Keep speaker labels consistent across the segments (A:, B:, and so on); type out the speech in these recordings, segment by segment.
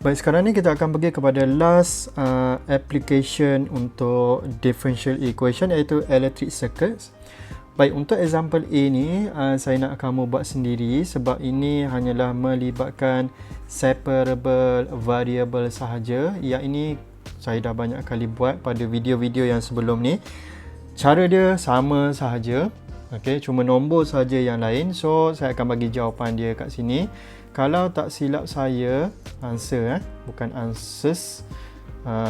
A: Baik, sekarang ni kita akan pergi kepada last application untuk differential equation, iaitu electric circuits. Baik, untuk example A ni saya nak kamu buat sendiri sebab ini hanyalah melibatkan separable variable sahaja. Yang ini saya dah banyak kali buat pada video-video yang sebelum ni. Cara dia sama sahaja. Okey, cuma nombor saja yang lain. So saya akan bagi jawapan dia kat sini. Kalau tak silap saya, answer bukan answers,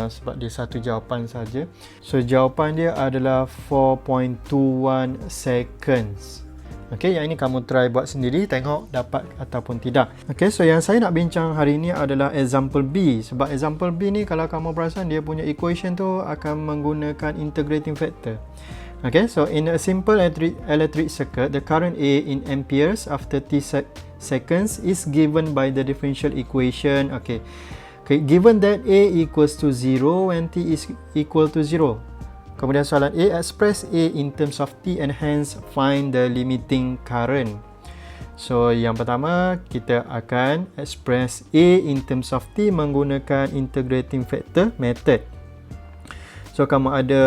A: sebab dia satu jawapan saja. So jawapan dia adalah 4.21 seconds. Okey, yang ini kamu try buat sendiri, tengok dapat ataupun tidak. Okey, so yang saya nak bincang hari ini adalah example B. Sebab example B ni kalau kamu perasan, dia punya equation tu akan menggunakan integrating factor. Okay, so in a simple electric circuit, the current A in amperes after t seconds is given by the differential equation. Okay, given that A equals to 0 when t is equal to 0. Kemudian soalan A, express A in terms of t and hence find the limiting current. So yang pertama, kita akan express A in terms of t menggunakan integrating factor method. So kamu ada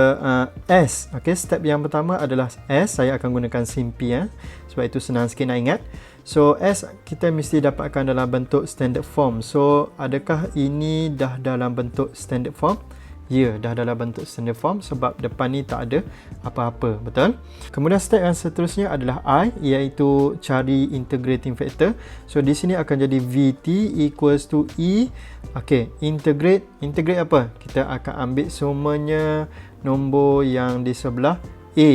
A: S. Okay, step yang pertama adalah S. Saya akan gunakan simpi sebab itu senang sikit nak ingat. So S kita mesti dapatkan dalam bentuk standard form. So adakah ini dah dalam bentuk standard form? Ya, dah dalam bentuk standard form sebab depan ni tak ada apa-apa, betul? Kemudian step yang seterusnya adalah I, iaitu cari integrating factor. So di sini akan jadi VT equals to E. Okey, integrate apa? Kita akan ambil semuanya nombor yang di sebelah A.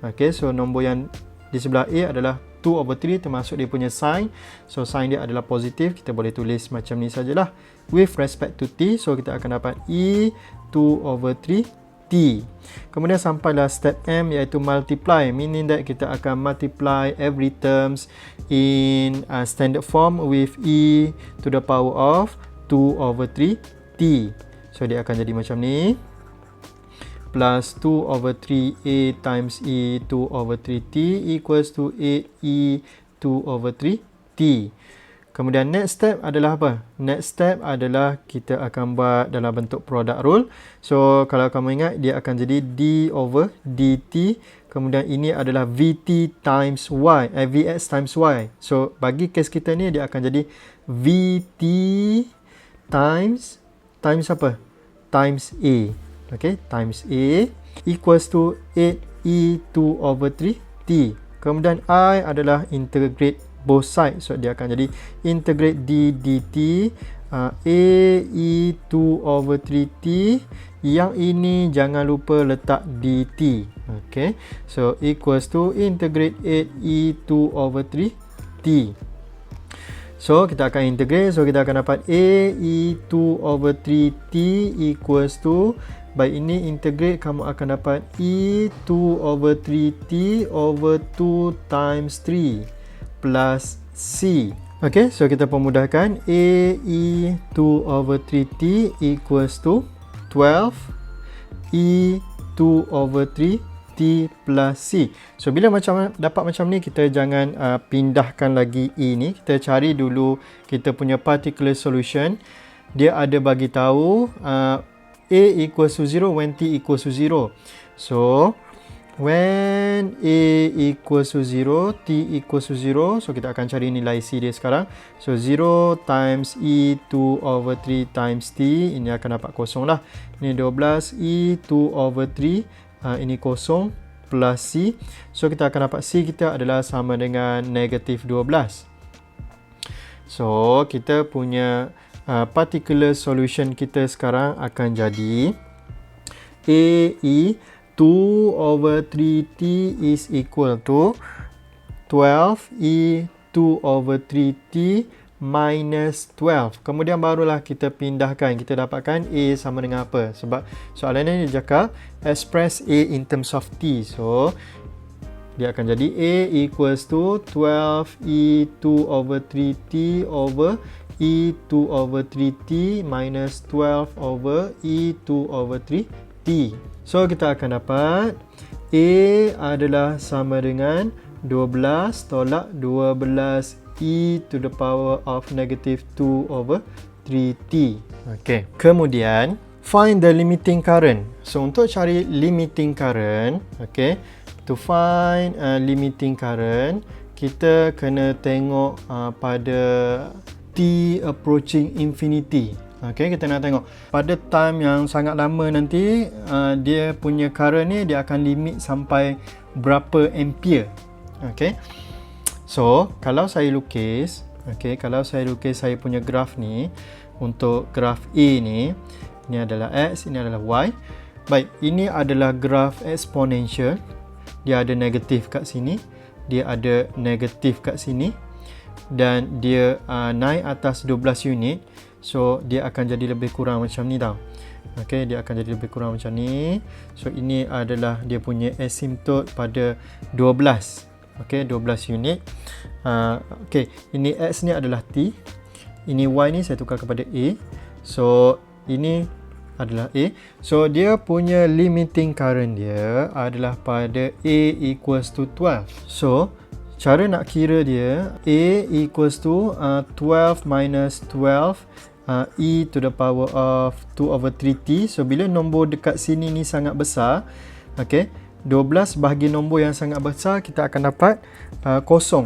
A: Okey, so nombor yang di sebelah A adalah 2/3 termasuk dia punya sign. So sign dia adalah positif. Kita boleh tulis macam ni sajalah. With respect to T, so kita akan dapat E 2/3 T. Kemudian sampailah step M, iaitu multiply, meaning that kita akan multiply every terms in standard form with E to the power of 2/3 T. So dia akan jadi macam ni, plus 2/3 A times E 2/3 T equals to 8E 2/3 T. Kemudian next step adalah apa? Next step adalah kita akan buat dalam bentuk product rule. So kalau kamu ingat, dia akan jadi d/dt. Kemudian ini adalah Vt times Y, Vx times Y. So bagi case kita ni, dia akan jadi Vt times apa? Times A. Okay, times A equals to 8E 2/3 T. Kemudian I adalah integrate both sides. So dia akan jadi integrate d dt A E 2/3 T. Yang ini jangan lupa letak dt. Okay, so equals to integrate 8E 2/3 T. So kita akan integrate. So kita akan dapat A E 2/3 T equals to, baik ini integrate, kamu akan dapat E 2/3 T over 2 times 3 plus C. Okay, so kita pemudahkan. A E 2/3 T equals to 12 E 2/3 T plus C. So bila dapat macam ni, kita jangan pindahkan lagi E ni. Kita cari dulu kita punya particular solution. Dia ada bagi tahu A equals to 0 when T equals to 0. So when A equals to 0, T equals to 0. So kita akan cari nilai C dia sekarang. So 0 times E 2/3 times T. Ini akan dapat kosong lah. Ini 12 E 2/3. Ini kosong plus C. So kita akan dapat C kita adalah sama dengan negatif 12. So kita punya particular solution kita sekarang akan jadi A E 2/3 T is equal to 12 E 2/3 T minus 12. Kemudian barulah kita pindahkan. Kita dapatkan A sama dengan apa? Sebab soalan ini dia cakap express A in terms of T. So dia akan jadi A equals to 12 E 2/3 T over E 2/3 T minus 12 over E 2/3 T. So kita akan dapat A adalah sama dengan 12 tolak 12 e to the power of negative 2/t 3T. Okay. Kemudian, find the limiting current. So, untuk cari limiting current, okay, to find limiting current, kita kena tengok pada T approaching infinity. Okay, kita nak tengok pada time yang sangat lama nanti dia punya current ni dia akan limit sampai berapa ampere. Okay, so kalau saya lukis, saya punya graf ni, untuk graf A ni, ini adalah X, ini adalah Y. Baik, ini adalah graf exponential. Dia ada negatif kat sini, dia ada negatif kat sini, dan dia naik atas 12 unit. So, dia akan jadi lebih kurang macam ni tau. Okay, dia akan jadi lebih kurang macam ni. So, ini adalah dia punya asymptote pada 12. Okay, 12 unit. Okay, ini X ni adalah T. Ini Y ni saya tukar kepada A. So, ini adalah A. So, dia punya limiting current dia adalah pada A equals to 12. So, cara nak kira dia, A equals to 12 minus 12 e to the power of 2 over 3t. So, bila nombor dekat sini ni sangat besar, okay, 12 bahagi nombor yang sangat besar, kita akan dapat kosong.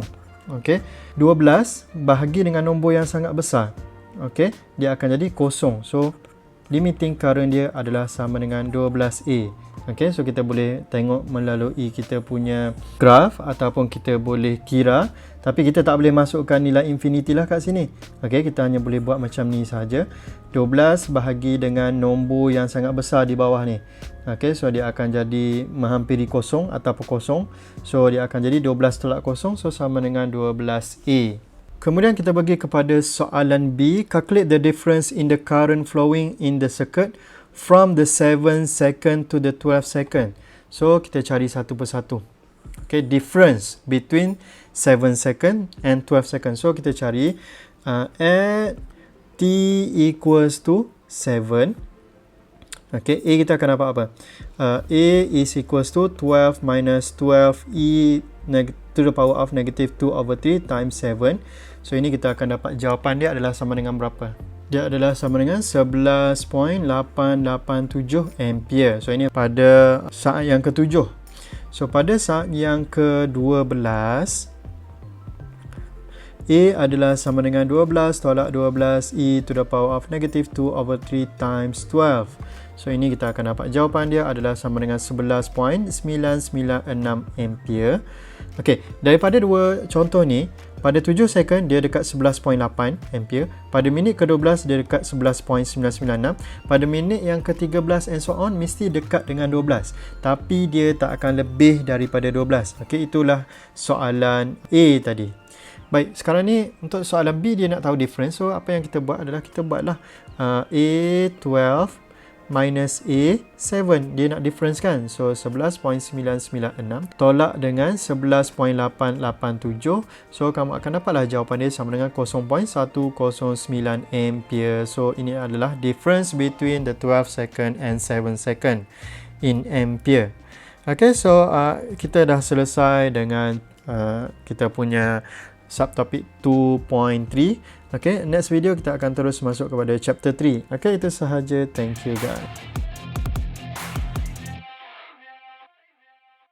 A: Okay, 12 bahagi dengan nombor yang sangat besar, okay, dia akan jadi kosong. So, limiting current dia adalah sama dengan 12A. Okay, so kita boleh tengok melalui kita punya graf ataupun kita boleh kira, tapi kita tak boleh masukkan nilai infinity lah kat sini. Okay, kita hanya boleh buat macam ni saja. 12 bahagi dengan nombor yang sangat besar di bawah ni. Okay, so dia akan jadi menghampiri kosong ataupun kosong. So dia akan jadi 12 tolak kosong, so sama dengan 12A. Kemudian kita pergi kepada soalan B. Calculate the difference in the current flowing in the circuit from the 7 second to the 12 second. So, kita cari satu persatu. Okay, difference between 7 second and 12 second. So, kita cari at t equals to 7. Okay, A kita akan dapat apa? A is equals to 12 minus 12 e to the power of negative 2 over 3 times 7. So, ini kita akan dapat jawapan dia adalah sama dengan berapa? Dia adalah sama dengan 11.887 ampere. So, ini pada saat yang ke-7. So, pada saat yang ke-12, A adalah sama dengan 12 tolak 12 e to the power of negative 2 over 3 times 12. So, ini kita akan dapat jawapan dia adalah sama dengan 11.996 ampere. Okey, daripada dua contoh ni, pada 7 second dia dekat 11.8 ampere, pada minit ke-12 dia dekat 11.996, pada minit yang ke-13 and so on mesti dekat dengan 12, tapi dia tak akan lebih daripada 12. Okey, itulah soalan A tadi. Baik, sekarang ni untuk soalan B dia nak tahu difference. So, apa yang kita buat adalah kita buatlah A12 minus A7. Dia nak difference kan? So, 11.996 tolak dengan 11.887. So, kamu akan dapatlah jawapan dia sama dengan 0.109 ampere. So, ini adalah difference between the 12 second and 7 second in ampere. Okay, so kita dah selesai dengan kita punya subtopik 2.3. Okay, next video kita akan terus masuk kepada chapter 3. Okay, itu sahaja. Thank you guys.